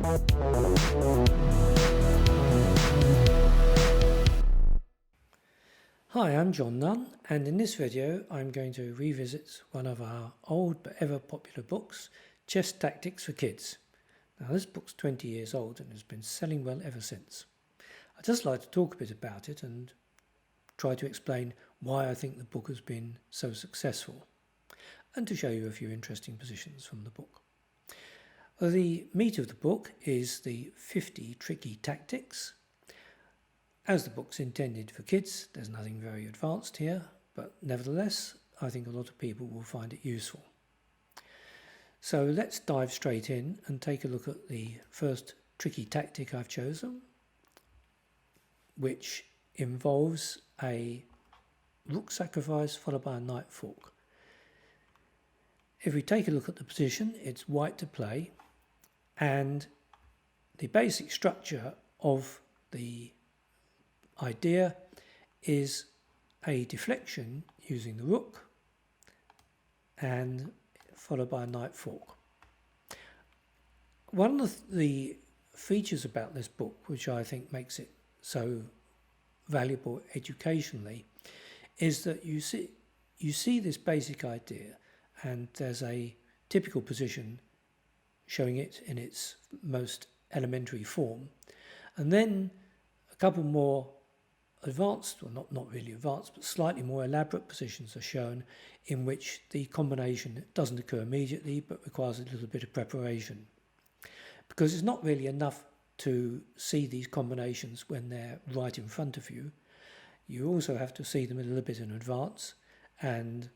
Hi, I'm John Nunn, and in this video I'm going to revisit one of our old but ever popular books, Chess Tactics for Kids. Now this book's 20 years old and has been selling well ever since. I'd just like to talk a bit about it and try to explain why I think the book has been so successful, and to show you a few interesting positions from the book. Well, the meat of the book is the 50 tricky tactics. As the book's intended for kids, there's nothing very advanced here, but nevertheless, I think a lot of people will find it useful. So let's dive straight in and take a look at the first tricky tactic I've chosen, which involves a rook sacrifice followed by a knight fork. If we take a look at the position, it's white to play, and the basic structure of the idea is a deflection using the rook and followed by a knight fork. One of the features about this book, which I think makes it so valuable educationally, is that you see this basic idea, and there's a typical position showing it in its most elementary form, and then a couple more advanced, or not really advanced, but slightly more elaborate positions are shown in which the combination doesn't occur immediately but requires a little bit of preparation. Because it's not really enough to see these combinations when they're right in front of you. You also have to see them a little bit in advance, and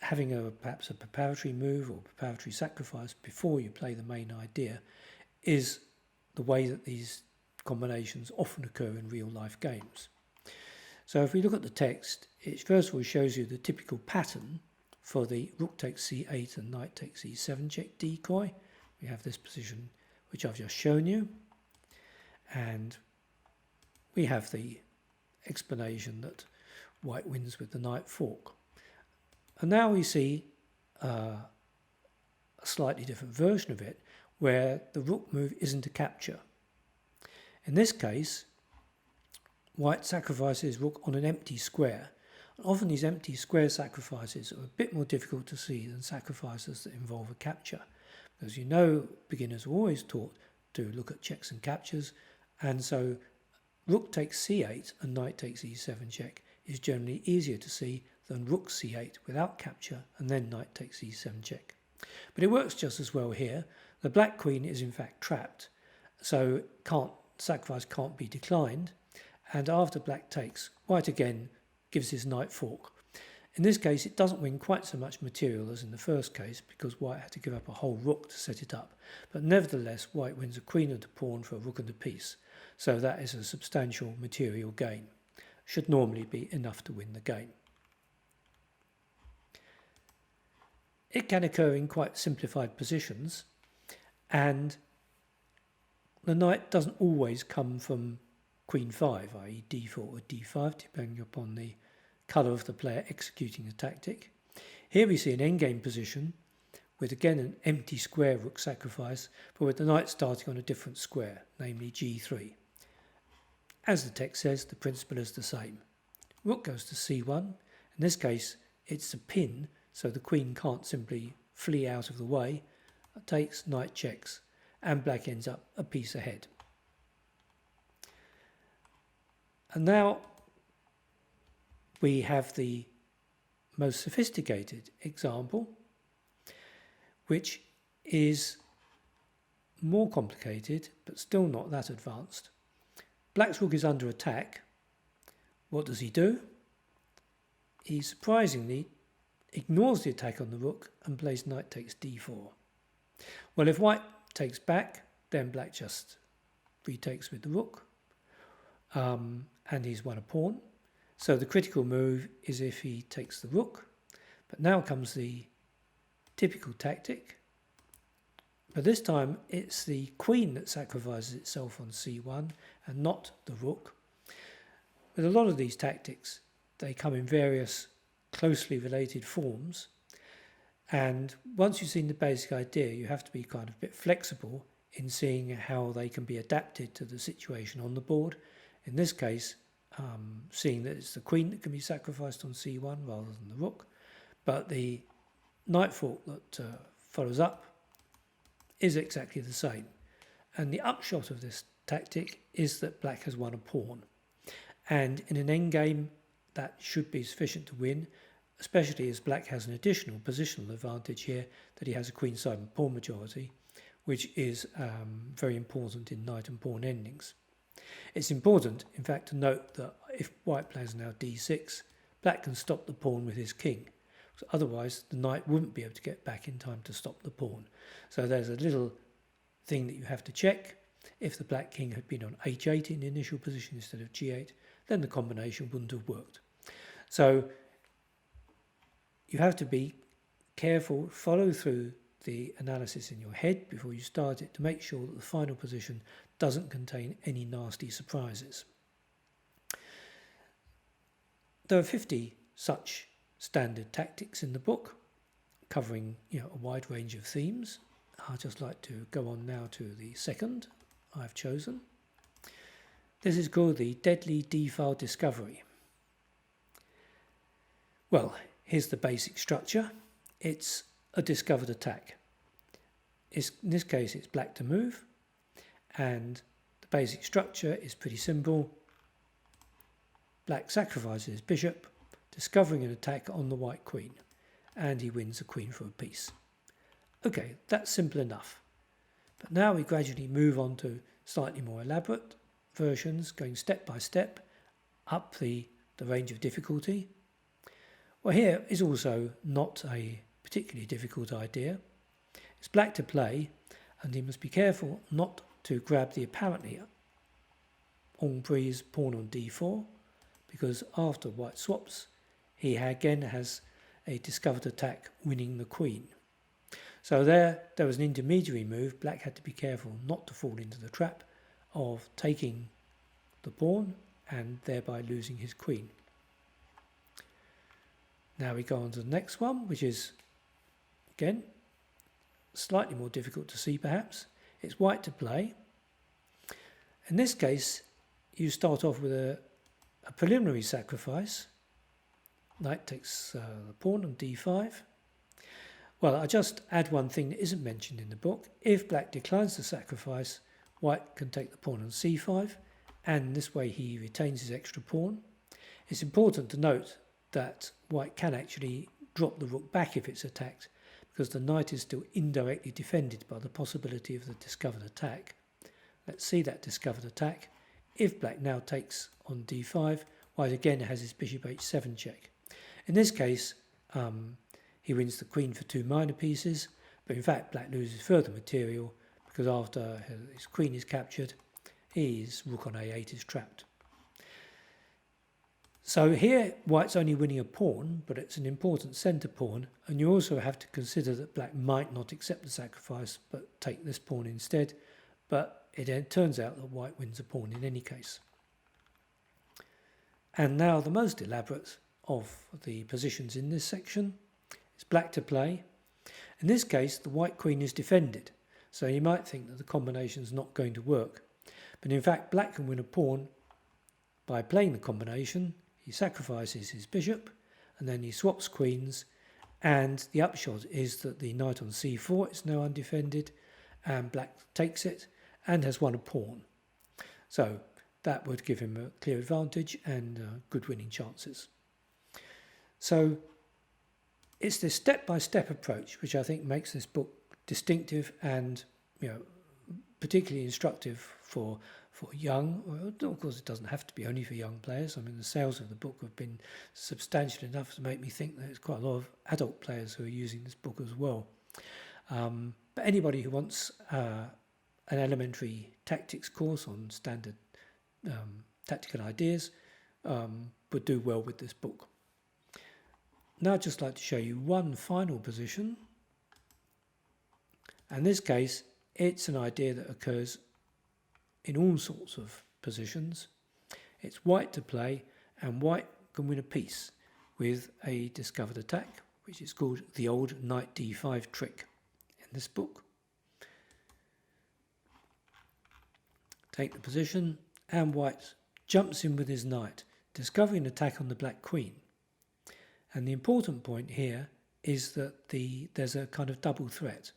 having perhaps a preparatory move or preparatory sacrifice before you play the main idea is the way that these combinations often occur in real life games. So if we look at the text, it first of all shows you the typical pattern for the rook takes c8 and knight takes e7 check decoy. We have this position which I've just shown you, and we have the explanation that white wins with the knight fork. And now we see a slightly different version of it, where the rook move isn't a capture. In this case, white sacrifices rook on an empty square. And often these empty square sacrifices are a bit more difficult to see than sacrifices that involve a capture. Because you know, beginners are always taught to look at checks and captures, and so rook takes c8 and knight takes e7 check is generally easier to see than rook c8 without capture and then knight takes e7 check. But it works just as well here. The black queen is in fact trapped, so sacrifice can't be declined, and after black takes, white again gives his knight fork. In this case it doesn't win quite so much material as in the first case, because white had to give up a whole rook to set it up, but nevertheless white wins a queen and a pawn for a rook and a piece, so that is a substantial material gain. Should normally be enough to win the game. It can occur in quite simplified positions, and the knight doesn't always come from queen 5, i.e. d4 or d5, depending upon the colour of the player executing the tactic. Here we see an endgame position with again an empty square rook sacrifice, but with the knight starting on a different square, namely g3. As the text says, the principle is the same. Rook goes to c1. In this case, it's a pin, so the queen can't simply flee out of the way. It takes, knight checks, and black ends up a piece ahead. And now we have the most sophisticated example, which is more complicated but still not that advanced. Black's rook is under attack. What does he do? He surprisingly ignores the attack on the rook and plays knight takes d4. Well, if white takes back, then black just retakes with the rook, and he's won a pawn. So the critical move is if he takes the rook. But now comes the typical tactic. But this time it's the queen that sacrifices itself on c1 and not the rook. With a lot of these tactics, they come in various closely related forms, and once you've seen the basic idea, you have to be kind of a bit flexible in seeing how they can be adapted to the situation on the board. In this case, seeing that it's the queen that can be sacrificed on c1 rather than the rook, but the knight fork that follows up is exactly the same. And the upshot of this tactic is that black has won a pawn. And in an endgame, that should be sufficient to win, especially as black has an additional positional advantage here, that he has a queenside and pawn majority, which is very important in knight and pawn endings. It's important, in fact, to note that if white plays now d6, black can stop the pawn with his king. So otherwise, the knight wouldn't be able to get back in time to stop the pawn. So there's a little thing that you have to check. If the black king had been on h8 in the initial position instead of g8, then the combination wouldn't have worked. So you have to be careful, follow through the analysis in your head before you start it to make sure that the final position doesn't contain any nasty surprises. There are 50 such standard tactics in the book, covering a wide range of themes. I'd just like to go on now to the second I've chosen. This is called the Deadly D-File Discovery. Well, here's the basic structure. It's a discovered attack. In this case, it's black to move, and the basic structure is pretty simple. Black sacrifices his bishop, discovering an attack on the white queen, and he wins a queen for a piece. Okay, that's simple enough. But now we gradually move on to slightly more elaborate versions, going step by step up the range of difficulty. Well, here is also not a particularly difficult idea. It's black to play, and he must be careful not to grab the apparently en prise pawn on d4, because after white swaps, he again has a discovered attack winning the queen. So there was an intermediary move. Black had to be careful not to fall into the trap of taking the pawn and thereby losing his queen. Now we go on to the next one, which is, again, slightly more difficult to see perhaps. It's white to play. In this case, you start off with a preliminary sacrifice. Knight takes the pawn on d5. Well, I just add one thing that isn't mentioned in the book. If black declines the sacrifice, white can take the pawn on c5, and this way he retains his extra pawn. It's important to note that white can actually drop the rook back if it's attacked, because the knight is still indirectly defended by the possibility of the discovered attack. Let's see that discovered attack. If black now takes on d5, white again has his bishop h7 check. In this case, he wins the queen for 2 minor pieces, but in fact black loses further material because after his queen is captured, his rook on a8 is trapped. So here white's only winning a pawn, but it's an important centre pawn, and you also have to consider that black might not accept the sacrifice but take this pawn instead, but it turns out that white wins a pawn in any case. And now the most elaborate of the positions in this section is black to play. In this case, the white queen is defended, so you might think that the combination is not going to work. But in fact, black can win a pawn by playing the combination. He sacrifices his bishop, and then he swaps queens, and the upshot is that the knight on c4 is now undefended, and black takes it and has won a pawn. So that would give him a clear advantage and good winning chances. So it's this step-by-step approach which I think makes this book distinctive and particularly instructive for young. Well, of course it doesn't have to be only for young players. I mean, the sales of the book have been substantial enough to make me think that there's quite a lot of adult players who are using this book as well. But anybody who wants an elementary tactics course on standard tactical ideas would do well with this book. Now I'd just like to show you one final position. In this case, it's an idea that occurs in all sorts of positions. It's white to play, and white can win a piece with a discovered attack, which is called the old knight d5 trick in this book. take the position, and white jumps in with his knight, discovering an attack on the black queen. And the important point here is that there's a kind of double threat.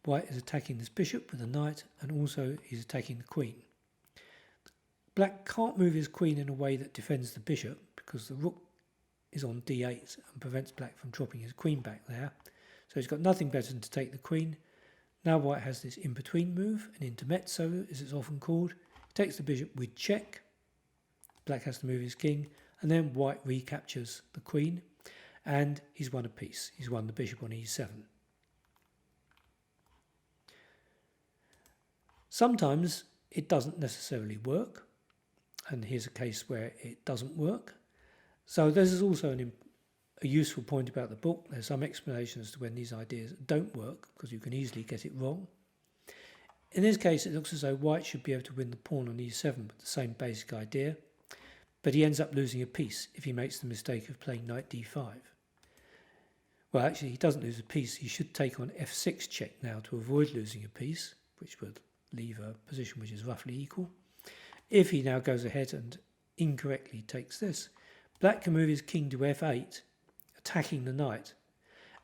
White is attacking this bishop with a knight, and also he's attacking the queen. Black can't move his queen in a way that defends the bishop because the rook is on d8 and prevents black from dropping his queen back there. So he's got nothing better than to take the queen. Now white has this in-between move, an intermezzo as it's often called. He takes the bishop with check. Black has to move his king, and then white recaptures the queen, and he's won a piece. He's won the bishop on e7. Sometimes it doesn't necessarily work, and here's a case where it doesn't work. So this is also a useful point about the book. There's some explanation as to when these ideas don't work, because you can easily get it wrong. In this case, it looks as though white should be able to win the pawn on e7 with the same basic idea, but he ends up losing a piece if he makes the mistake of playing knight d5. Well, actually, he doesn't lose a piece. He should take on f6 check now to avoid losing a piece, which would leave a position which is roughly equal. If he now goes ahead and incorrectly takes this, black can move his king to f8, attacking the knight.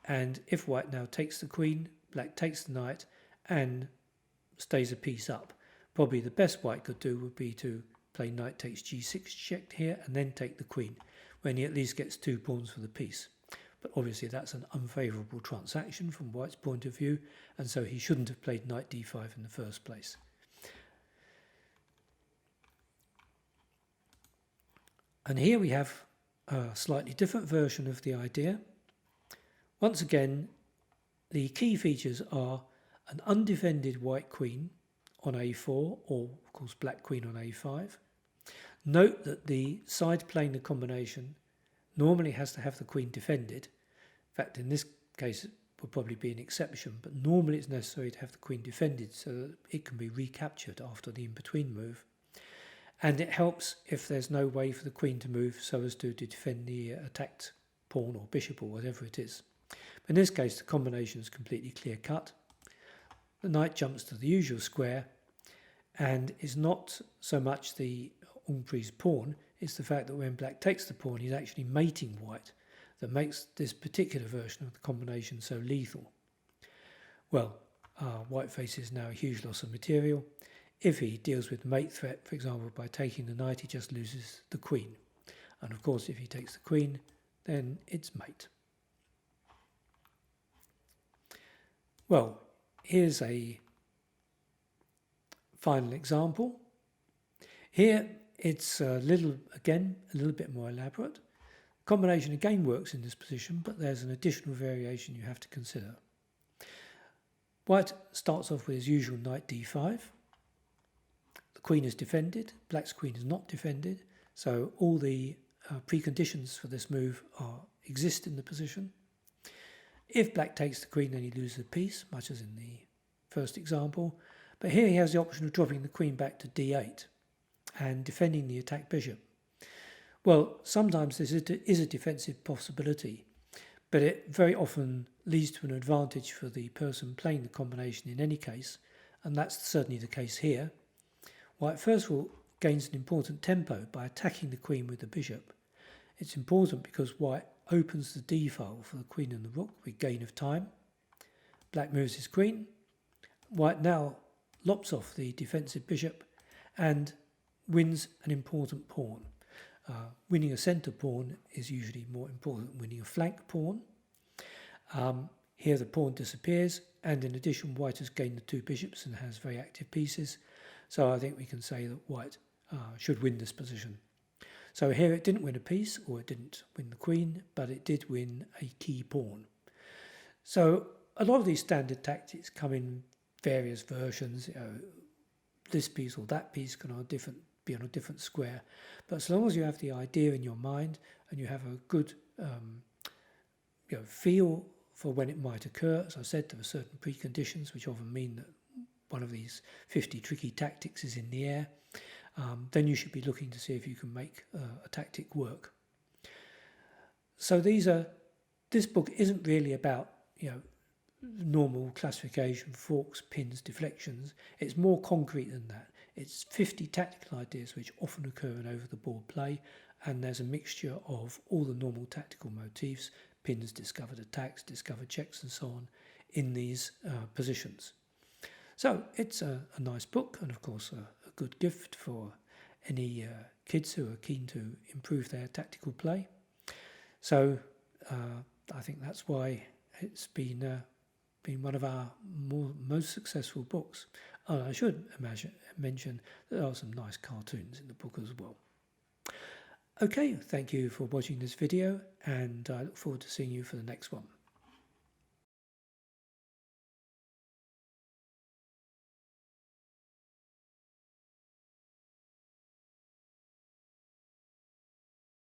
And if white now takes the queen, black takes the knight and stays a piece up. Probably the best white could do would be to play knight takes g6 checked here and then take the queen, when he at least gets 2 pawns for the piece. But obviously that's an unfavourable transaction from white's point of view, and so he shouldn't have played knight d5 in the first place. And here we have a slightly different version of the idea. Once again, the key features are an undefended white queen on a4, or of course black queen on a5. Note that the side playing the combination normally has to have the queen defended. In fact, in this case it would probably be an exception, but normally it's necessary to have the queen defended so that it can be recaptured after the in-between move. And it helps if there's no way for the queen to move so as to defend the attacked pawn or bishop or whatever it is. But in this case, the combination is completely clear-cut. The knight jumps to the usual square, and it's not so much the emprise pawn, it's the fact that when black takes the pawn, he's actually mating white that makes this particular version of the combination so lethal. Well, white faces now a huge loss of material. If he deals with the mate threat, for example, by taking the knight, he just loses the queen. And of course, if he takes the queen, then it's mate. Well, here's a final example. Here, it's a little bit more elaborate. Combination again works in this position, but there's an additional variation you have to consider. White starts off with his usual knight d5. The queen is defended, black's queen is not defended, so all the preconditions for this move exist in the position. If black takes the queen, then he loses a piece, much as in the first example. But here he has the option of dropping the queen back to d8 and defending the attacked bishop. Well, sometimes this is a defensive possibility, but it very often leads to an advantage for the person playing the combination in any case, and that's certainly the case here. White first of all gains an important tempo by attacking the queen with the bishop. It's important because white opens the d file for the queen and the rook with gain of time. Black moves his queen. White now lops off the defensive bishop and wins an important pawn. Winning a centre pawn is usually more important than winning a flank pawn. Here the pawn disappears, and in addition white has gained the 2 bishops and has very active pieces, so I think we can say that white should win this position. So here it didn't win a piece, or it didn't win the queen, but it did win a key pawn. So a lot of these standard tactics come in various versions. This piece or that piece can be on a different square, but as long as you have the idea in your mind and you have a good feel for when it might occur, as I said, there are certain preconditions which often mean that one of these 50 tricky tactics is in the air, then you should be looking to see if you can make a tactic work. So this book isn't really about normal classification, forks, pins, deflections. It's more concrete than that. It's 50 tactical ideas which often occur in over-the-board play, and there's a mixture of all the normal tactical motifs, pins, discovered attacks, discovered checks and so on, in these positions. So it's a nice book, and of course a good gift for any kids who are keen to improve their tactical play. So I think that's why it's been one of our most successful books. Oh, I should mention that there are some nice cartoons in the book as well. Okay, thank you for watching this video, and I look forward to seeing you for the next one.